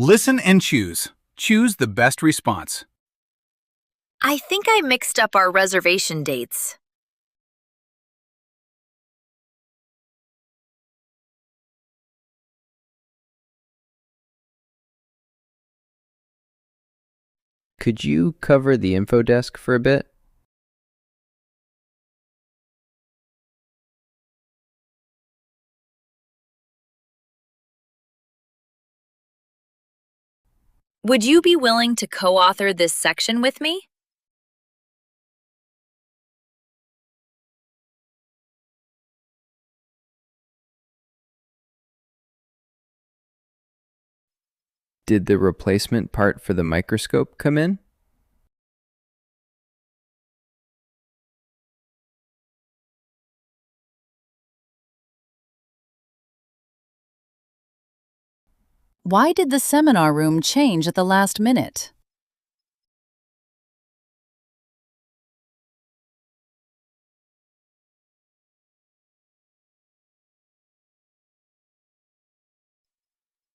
Listen and choose. Choose the best response. I think I mixed up our reservation dates. Could you cover the info desk for a bit? Would you be willing to co-author this section with me? Did the replacement part for the microscope come in? Why did the seminar room change at the last minute?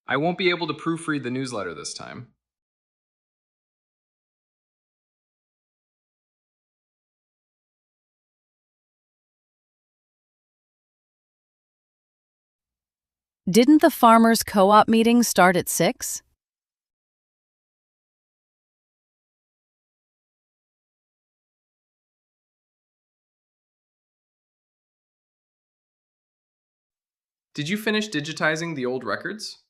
I won't be able to proofread the newsletter this time. Didn't the farmers' co-op meeting start at 6? Did you finish digitizing the old records?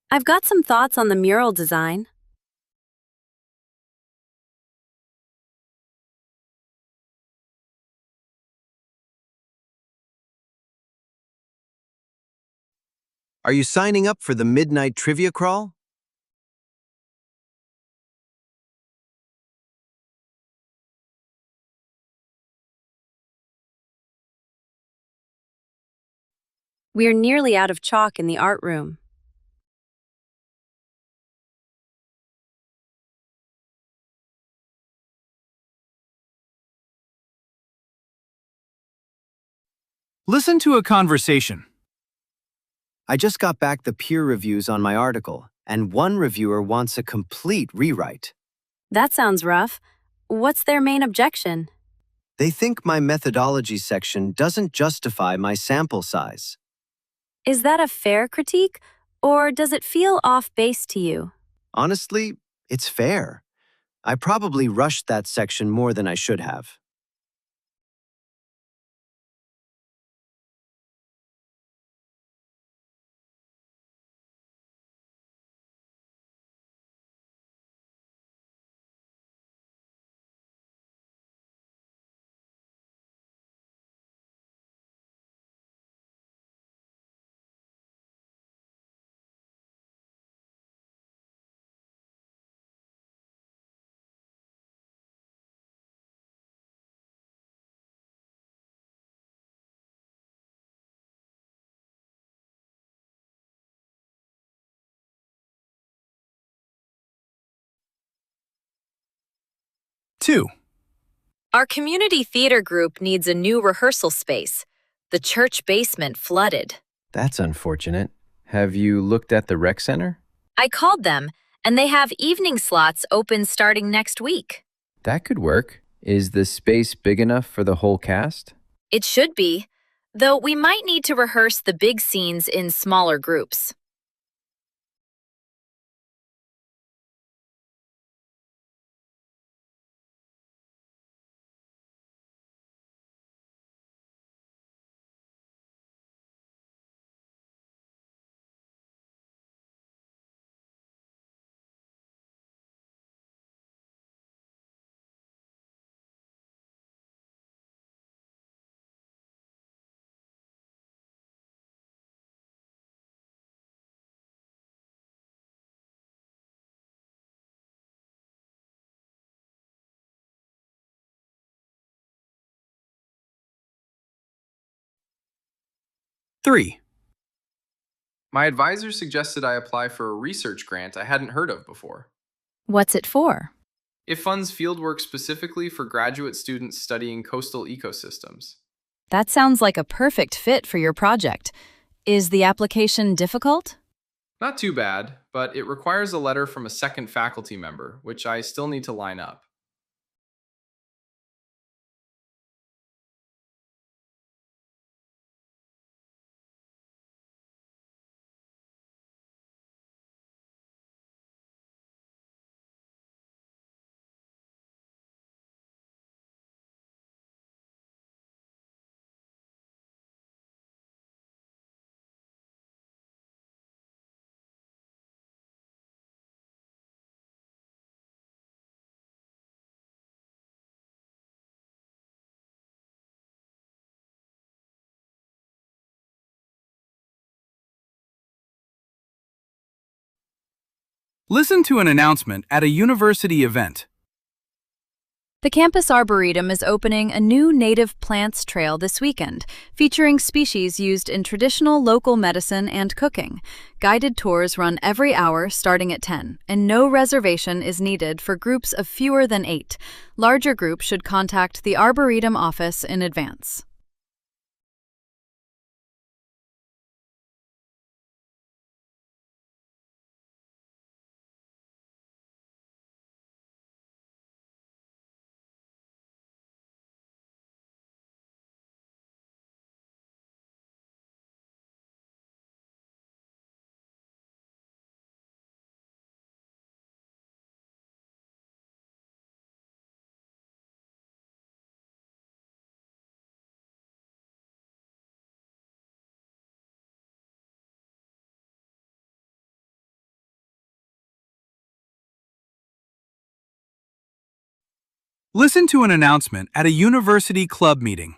I've got some thoughts on the mural design. Are you signing up for the midnight trivia crawl? We're nearly out of chalk in the art room. Listen to a conversation. I just got back the peer reviews on my article, and one reviewer wants a complete rewrite. That sounds rough. What's their main objection? They think my methodology section doesn't justify my sample size. Is that a fair critique, or does it feel off-base to you? Honestly, it's fair. I probably rushed that section more than I should have. Two. Our community theater group needs a new rehearsal space. The church basement flooded. That's unfortunate. Have you looked at the rec center? I called them, and they have evening slots open starting next week. That could work. Is the space big enough for the whole cast? It should be, though we might need to rehearse the big scenes in smaller groups. Three. My advisor suggested I apply for a research grant I hadn't heard of before. What's it for? It funds fieldwork specifically for graduate students studying coastal ecosystems. That sounds like a perfect fit for your project. Is the application difficult? Not too bad, but it requires a letter from a second faculty member, which I still need to line up. Listen to an announcement at a university event. The Campus Arboretum is opening a new native plants trail this weekend, featuring species used in traditional local medicine and cooking. Guided tours run every hour starting at 10, and no reservation is needed for groups of fewer than 8. Larger groups should contact the Arboretum office in advance. Listen to an announcement at a university club meeting.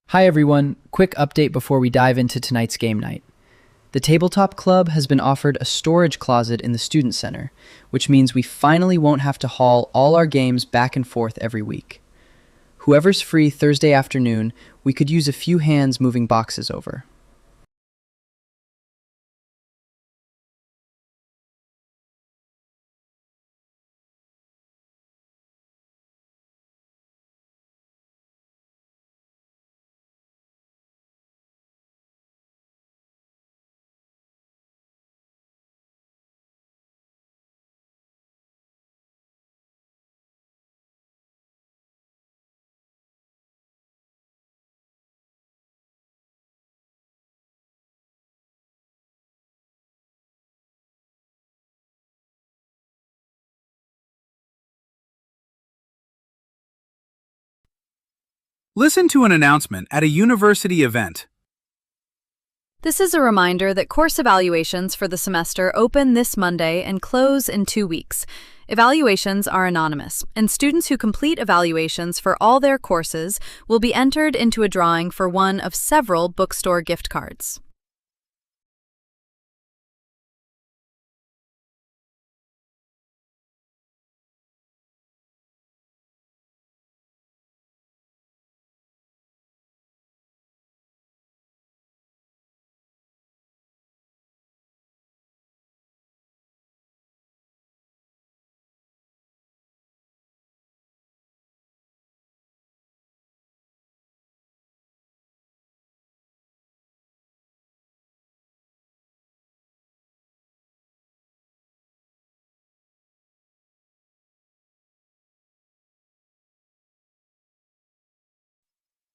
Hi everyone, quick update before we dive into tonight's game night. The Tabletop Club has been offered a storage closet in the Student Center, which means we finally won't have to haul all our games back and forth every week. Whoever's free Thursday afternoon, we could use a few hands moving boxes over. Listen to an announcement at a university event. This is a reminder that course evaluations for the semester open this Monday and close in 2 weeks. Evaluations are anonymous, and students who complete evaluations for all their courses will be entered into a drawing for one of several bookstore gift cards.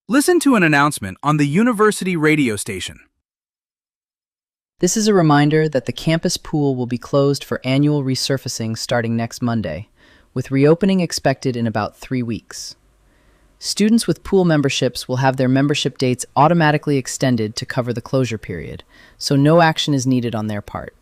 Listen to an announcement on the university radio station. This is a reminder that the campus pool will be closed for annual resurfacing starting next Monday, with reopening expected in about 3 weeks. Students with pool memberships will have their membership dates automatically extended to cover the closure period, so no action is needed on their part.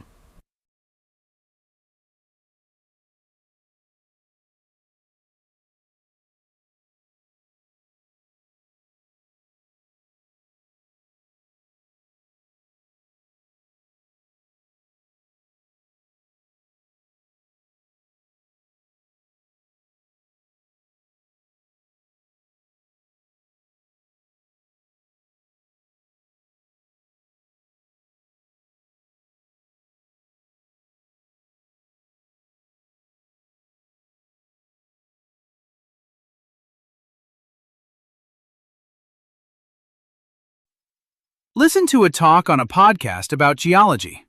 Listen to a talk on a podcast about geology.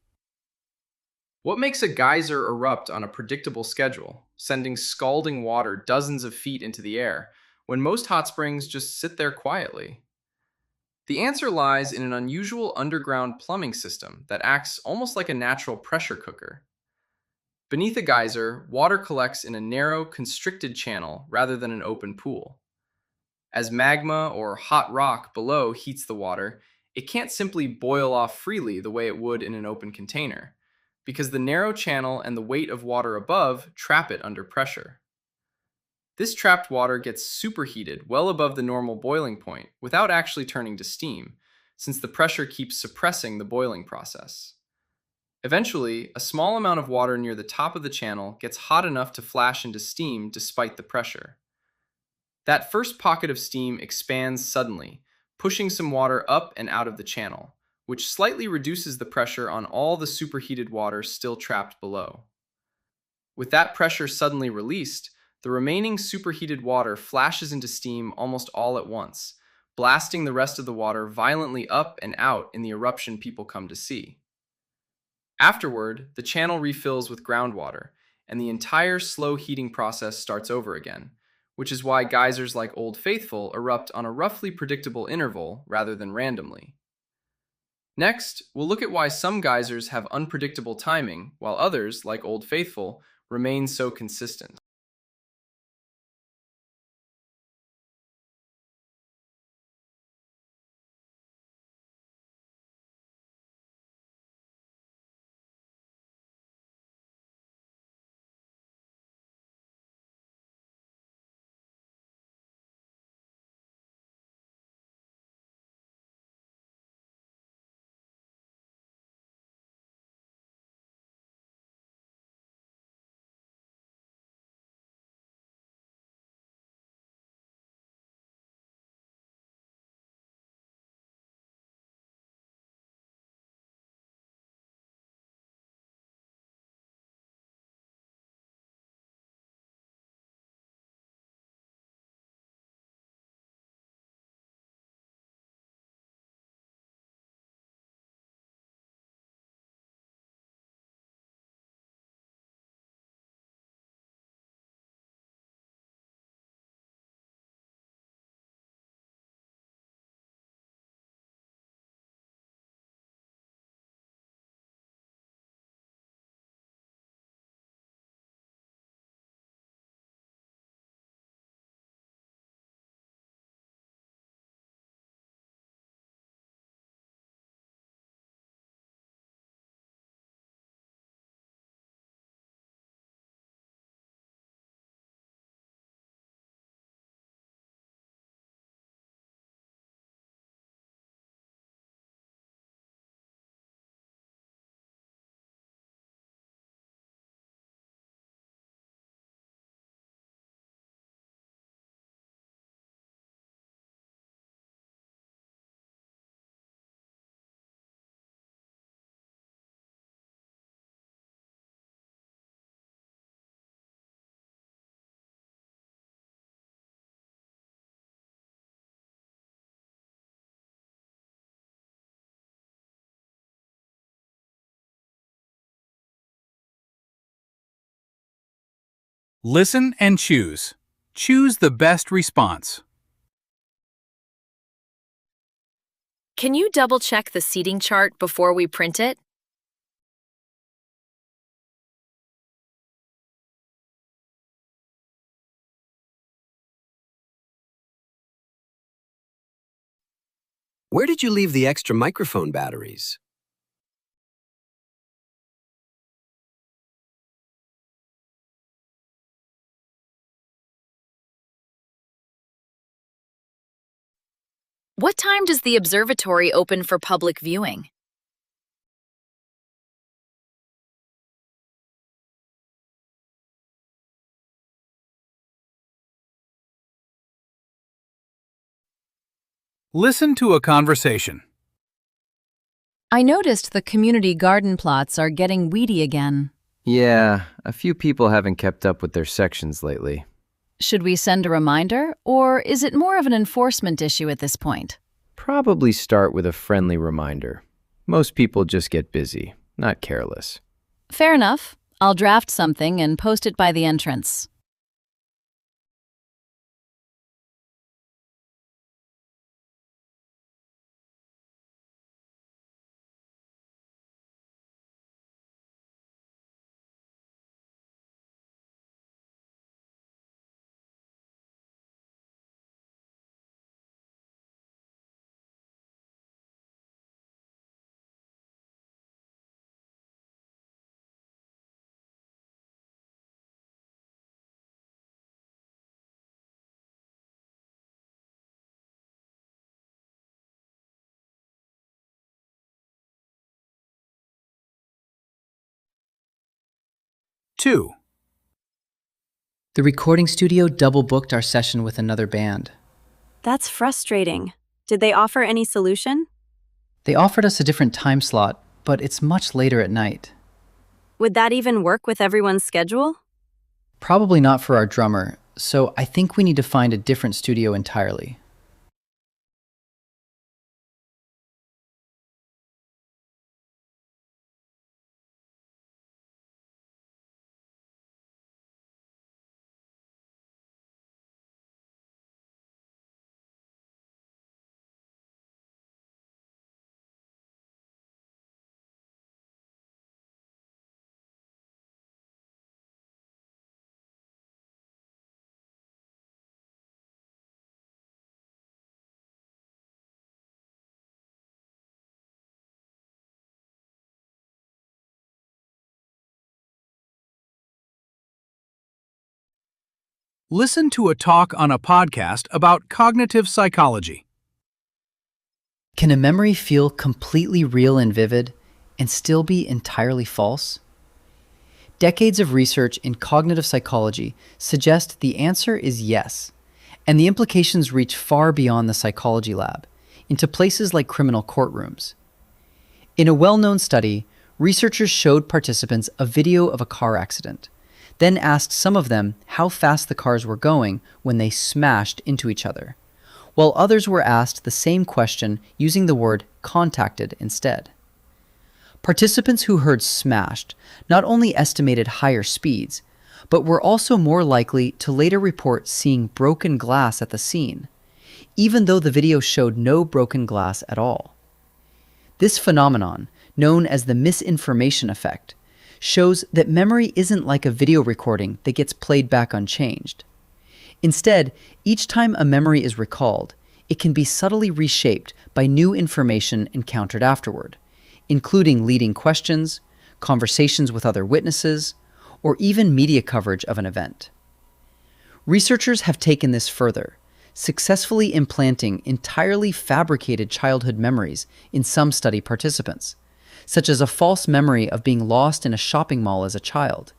What makes a geyser erupt on a predictable schedule, sending scalding water dozens of feet into the air, when most hot springs just sit there quietly? The answer lies in an unusual underground plumbing system that acts almost like a natural pressure cooker. Beneath a geyser, water collects in a narrow, constricted channel rather than an open pool. As magma or hot rock below heats the water, it can't simply boil off freely the way it would in an open container, because the narrow channel and the weight of water above trap it under pressure. This trapped water gets superheated well above the normal boiling point without actually turning to steam, since the pressure keeps suppressing the boiling process. Eventually, a small amount of water near the top of the channel gets hot enough to flash into steam despite the pressure. That first pocket of steam expands suddenly, pushing some water up and out of the channel, which slightly reduces the pressure on all the superheated water still trapped below. With that pressure suddenly released, the remaining superheated water flashes into steam almost all at once, blasting the rest of the water violently up and out in the eruption people come to see. Afterward, the channel refills with groundwater, and the entire slow heating process starts over again, which is why geysers like Old Faithful erupt on a roughly predictable interval rather than randomly. Next, we'll look at why some geysers have unpredictable timing, while others, like Old Faithful, remain so consistent. Listen and choose. Choose the best response. Can you double-check the seating chart before we print it? Where did you leave the extra microphone batteries? What time does the observatory open for public viewing? Listen to a conversation. I noticed the community garden plots are getting weedy again. Yeah, a few people haven't kept up with their sections lately. Should we send a reminder, or is it more of an enforcement issue at this point? Probably start with a friendly reminder. Most people just get busy, not careless. Fair enough. I'll draft something and post it by the entrance. Two. The recording studio double booked our session with another band. That's frustrating. Did they offer any solution? They offered us a different time slot, but it's much later at night. Would that even work with everyone's schedule? Probably not for our drummer, so I think we need to find a different studio entirely. Listen to a talk on a podcast about cognitive psychology. Can a memory feel completely real and vivid and still be entirely false? Decades of research in cognitive psychology suggest the answer is yes, and the implications reach far beyond the psychology lab, into places like criminal courtrooms. In a well-known study, researchers showed participants a video of a car accident, then asked some of them how fast the cars were going when they smashed into each other, while others were asked the same question using the word contacted instead. Participants who heard smashed not only estimated higher speeds, but were also more likely to later report seeing broken glass at the scene, even though the video showed no broken glass at all. This phenomenon, known as the misinformation effect, shows that memory isn't like a video recording that gets played back unchanged. Instead, each time a memory is recalled, it can be subtly reshaped by new information encountered afterward, including leading questions, conversations with other witnesses, or even media coverage of an event. Researchers have taken this further, successfully implanting entirely fabricated childhood memories in some study participants, such as a false memory of being lost in a shopping mall as a child,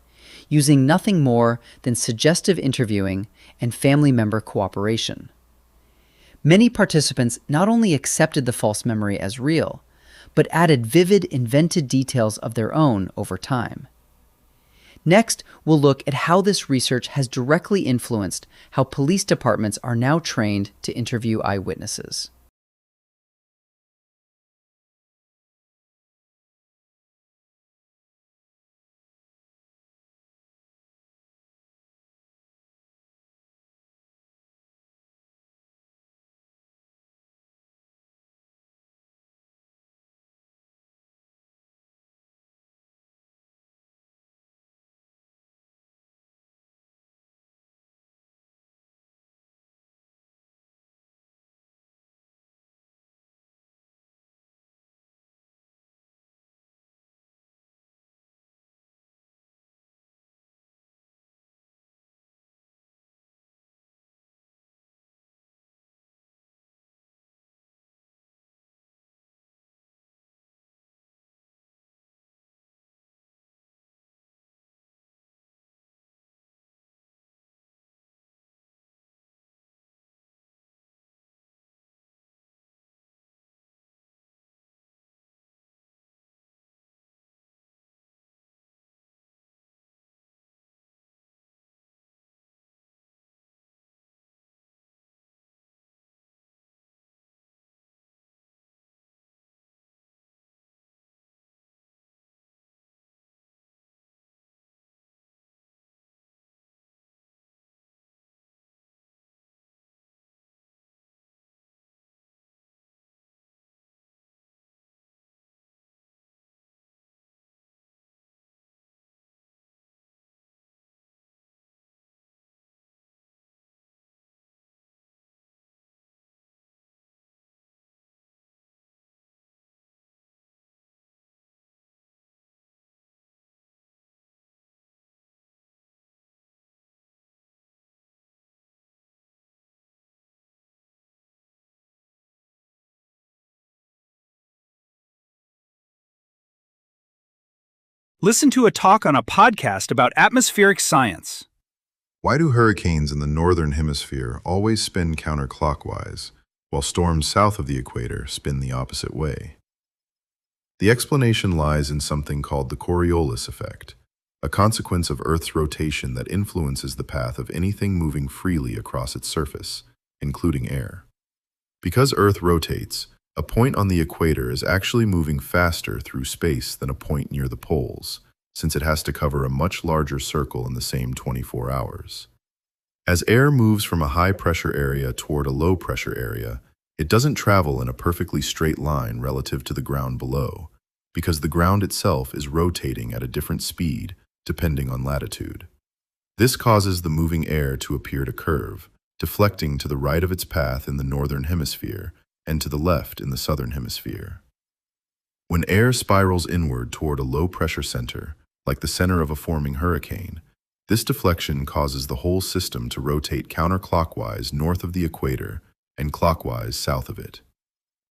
using nothing more than suggestive interviewing and family member cooperation. Many participants not only accepted the false memory as real, but added vivid, invented details of their own over time. Next, we'll look at how this research has directly influenced how police departments are now trained to interview eyewitnesses. Listen to a talk on a podcast about atmospheric science. Why do hurricanes in the northern hemisphere always spin counterclockwise, while storms south of the equator spin the opposite way? The explanation lies in something called the Coriolis effect, a consequence of Earth's rotation that influences the path of anything moving freely across its surface, including air. Because Earth rotates, a point on the equator is actually moving faster through space than a point near the poles, since it has to cover a much larger circle in the same 24 hours. As air moves from a high-pressure area toward a low-pressure area, it doesn't travel in a perfectly straight line relative to the ground below, because the ground itself is rotating at a different speed depending on latitude. This causes the moving air to appear to curve, deflecting to the right of its path in the northern hemisphere and to the left in the southern hemisphere. When air spirals inward toward a low-pressure center, like the center of a forming hurricane, this deflection causes the whole system to rotate counterclockwise north of the equator and clockwise south of it.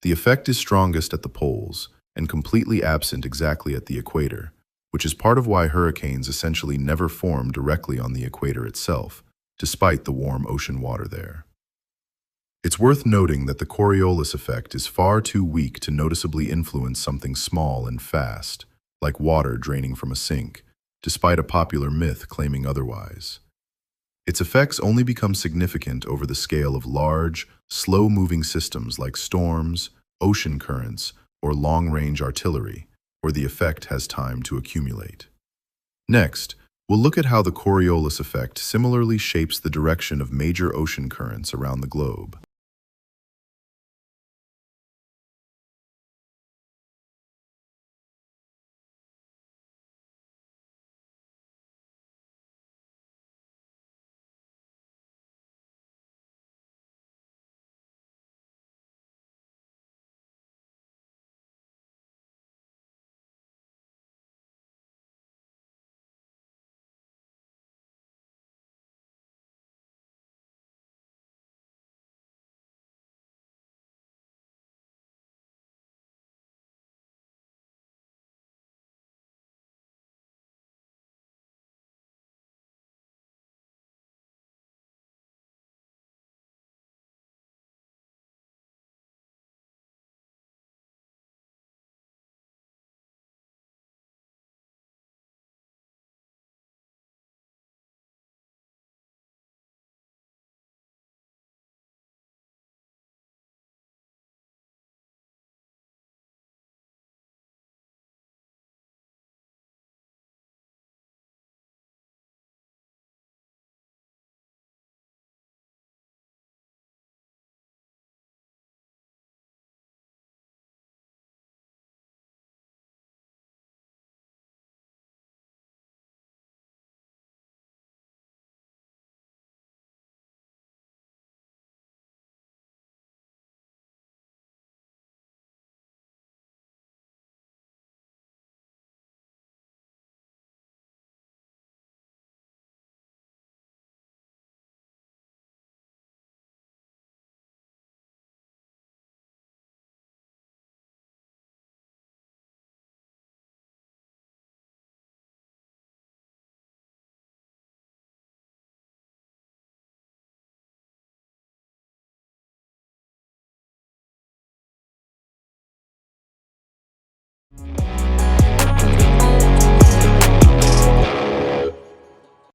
The effect is strongest at the poles and completely absent exactly at the equator, which is part of why hurricanes essentially never form directly on the equator itself, despite the warm ocean water there. It's worth noting that the Coriolis effect is far too weak to noticeably influence something small and fast, like water draining from a sink, despite a popular myth claiming otherwise. Its effects only become significant over the scale of large, slow-moving systems like storms, ocean currents, or long-range artillery, where the effect has time to accumulate. Next, we'll look at how the Coriolis effect similarly shapes the direction of major ocean currents around the globe.